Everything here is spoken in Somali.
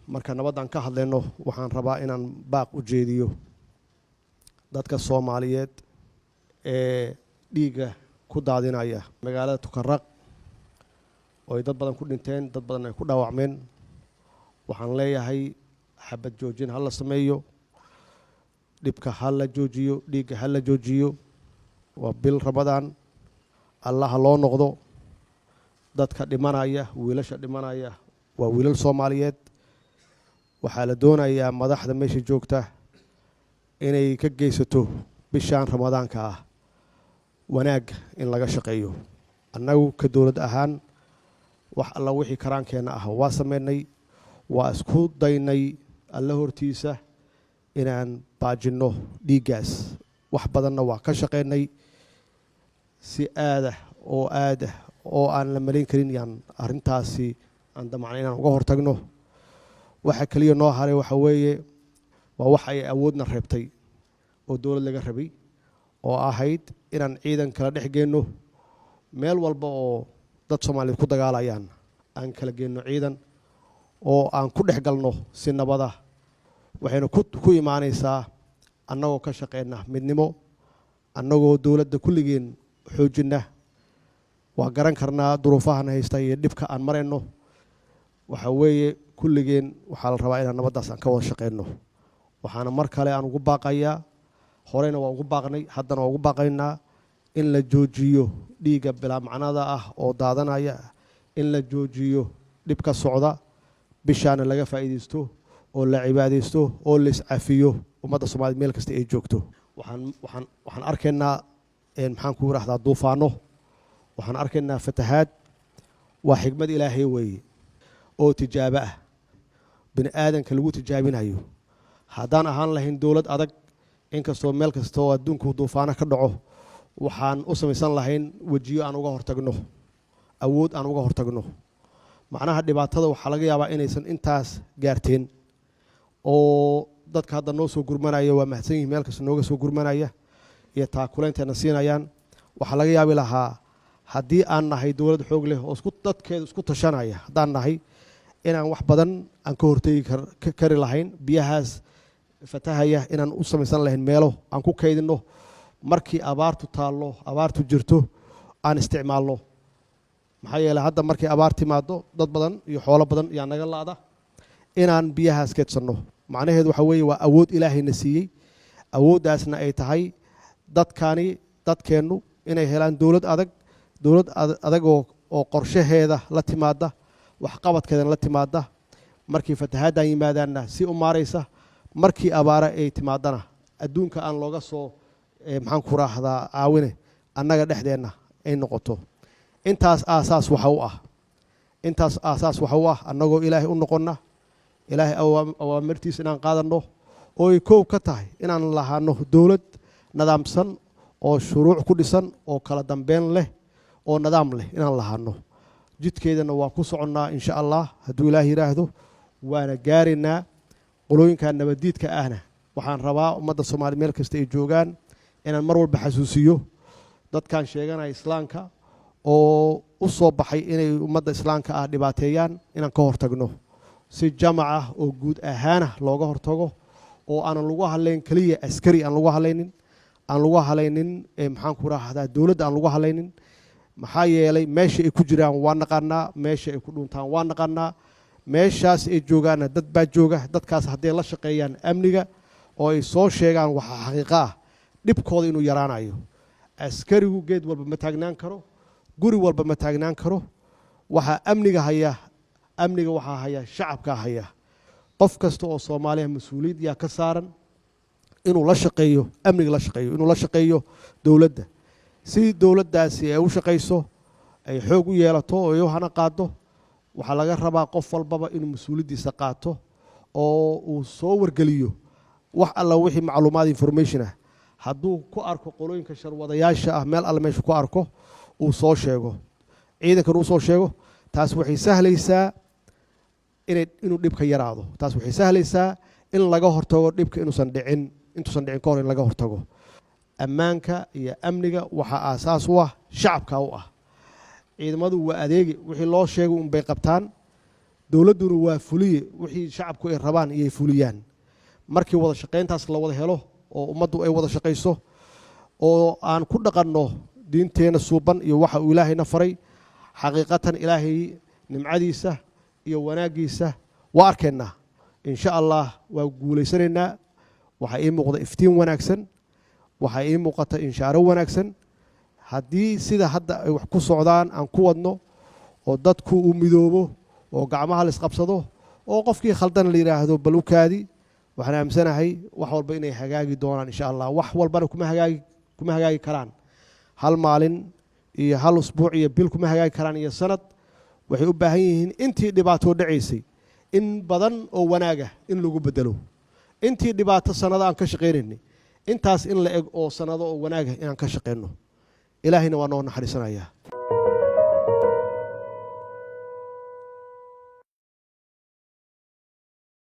marka nabadan ka hadlayno waxaan rabaa inaan baaq u jeediyo dadka Soomaaliyeed ee dhiiga ku daadinaya magaalada Tukaraq oo dad badan ku dhinteen dad badan ay ku dhaawacmeen waxaan leeyahay xabad joojin hal la sameeyo dhibka hal la joojiyo dhiiga hal la joojiyo waa bil Ramadaan Allah loo noqdo dadka dhimanaya wiilasha dhimanaya waa wiilal Soomaaliyeed waxaa la doonayaa madaxda meesha joogta inay ka geysato bishaan Ramadaanka ah wanaag in laga shaqeeyo annagu ka dawlad ahaan wax alla wixii karaankeena ah waa sameynay waa isku daynay alla hortiisa inaan baajino dhiigaas wax badanna waa ka shaqeynay si aad oo aan la maleyn karin yaan arintaasi aan damacnay inaan uga hortagno waxa kaliya noo haray waxa weeye waa wax ay awoodna reebtay oo dawlad laga rabay oo ahayd inaan ciidan kala dhex geeno meel walba oo dad Soomaaliyeed ku dagaalayaan aan kala geeno ciidan oo aan ku dhex galno si nabada waxayna ku imaanaysaa annagoo ka shaqeynaa midnimo annagoo dawladda kulligeen xoojina waa garan karnaa duruufahan haysta iyo dhibka aan marayno waxa weeye kulligeen waxaa la rabaa inaan nabadaas aan ka wada shaqeyno waxaana mar kale aan ugu baaqayaa horeyna waa ugu baaqnay haddana waa ugu baaqaynaa in la joojiyo dhiiga bilaa macnada ah oo daadanaya in la joojiyo dhibka socda bishaana laga faa'iideysto oo la cibaadeysto oo la iscafiyo ummadda Soomaaliyeed meel kasta ay joogto waxaan arkaynaa maxaan ku yiraahdaa duufaano waxaan arkaynaa fatahaad waa xigmad Ilaahay weeye oo tijaabo ah bini aadanka lagu tijaabinayo haddaan ahaan lahayn dawlad adag inkastoo meel kasta oo adduunku duufaano ka dhaco waxaan u samaysan lahayn wajiyo aan uga hortagno awood aan uga hortagno macnaha dhibaatada waxa laga yaabaa inaysan intaas gaarteen oo dadka hadda noo soo gurmanaya waa mahadsan yihiin meel kasta nooga soo gurmanaya iyo taakuleynteena siinayaan waxa laga yaabi lahaa haddii aan nahay dawlad xoog leh oo dadkeeda isku tashanaya haddaan nahay inaan wax badan aan ka hortegi kari lahayn biyahaas fatahaya inaan u samaysan lahayn meelo aan ku kaydino markii abaartu taallo abaartu jirto aan isticmaalno maxaa yeelay hadda markii abaar timaado dad badan iyo xoolo badan yaa naga laada inaan biyahaas keedsanno macnaheedu waxa weeye waa awood Ilaahayna siiyey awooddaasna ay tahay dadkeennu inay helaan dawlad adag oo qorshaheeda la timaada waxqabadkeedana la timaada markii fatahaadaan yimaadaanna si u maaraysa markii abaara ay timaadana adduunka aan looga soo maxaan ku raahdaa caawine annaga dhexdeenna ay noqoto intaas aasaas waxa u ah annagoo Ilaahay u noqonna Ilaahay awaamirtiisa inaan qaadanno oo ay koob ka tahay inaan lahaano dawlad nidaamsan oo shuruuc ku dhisan oo kala dambeyn leh oo nidaam leh inaan lahaano jidkeedana waa ku soconnaa insha Allah hadduu Ilaahay yiraahdo waana gaaraynaa qolooyinka nabadiidka ahna waxaan rabaa ummadda Soomaaliyeed meel kasta ay joogaan inaan mar walba xasuusiyo dadkan sheeganaya islaamka oo u soo baxay inay ummadda islaamka ah dhibaateeyaan inaan ka hortagno si jamaca oo guud ahaan looga hortago oo aan lagu hadlayn kaliya askari aan lagu hadlaynin maxaan ku raahdaa dawladda aan lagu hadlaynin maxaa yeelay meesha ay ku jiraan waa naqaanaa meesha ay ku dhuntaan waa naqaanaa meeshaas ay joogaana dad baa jooga dadkaas hadday la shaqeeyaan amniga oo ay soo sheegaan waxa xaqiiqo ah dhibkooda inuu yaraanayo askarigu geed walba ma taagnaan karo guri walba ma taagnaan karo waxa amniga waxaa haya shacabka haya qof kasta oo Soomaaliya mas'uuliyad yaa ka saaran inuu la shaqeeyo amniga la shaqeeyo inuu la shaqeeyo dawladda si dawladdaasi ay u shaqeyso ay xoog u yeelato oo ay hana qaado waxa laga rabaa qof walbaba inuu mas'uuliyadiisa qaato oo uu soo wargeliyo wax alla wixii macluumaad information ah hadduu ku arko qolooyinka sharwadayaasha ah meel alla meesha ku arko uu soo sheego ciidankan uu soo sheego taas waxay sahlaysaa inuu dhibka yaraado taas waxay sahlaysaa in laga hortago dhibka intuusan dhicin ka hor in laga hortago ammaanka iyo amniga waxa aasaas u ah shacabka u ah ciidamadu waa adeegi wixii loo sheegay un bay qabtaan dowladduna waa fuliye wixii shacabku ay rabaan iyay fuliyaan markii wada shaqayntaas la wada helo oo ummaddu ay wada shaqayso oo aan ku dhaqanno diinteena suuban iyo waxa uu ilaahayna faray xaqiiqatan ilaahay nimcadiisa iyo wanaagiisa waa arkaynaa insha allah waa guulaysanaynaa waxaa ii muuqda iftiin wanaagsan waxaa ii muuqata inshaaro wanaagsan haddii sida hadda ay wax ku socdaan aan ku wadno oo dadku uu midoobo oo gacmaha la isqabsado oo qofkii khaldan la yidhaahdo bal u kaadi waxaan aamsanahay wax walba inay hagaagi doonaan insha allah wax walbana kuma hagaagi karaan hal maalin iyo hal usbuuc iyo bil kuma hagaagi karaan iyo sanad waxay u baahan yihiin intii dhibaato dhacaysay in badan oo wanaaga in lagu bedelo intii dhibaato sanado aan ka shaqaynaynay intaas in la eg oo sanado oo wanaaga inaan ka shaqayno ilaahayna waa noo naxariisanayaa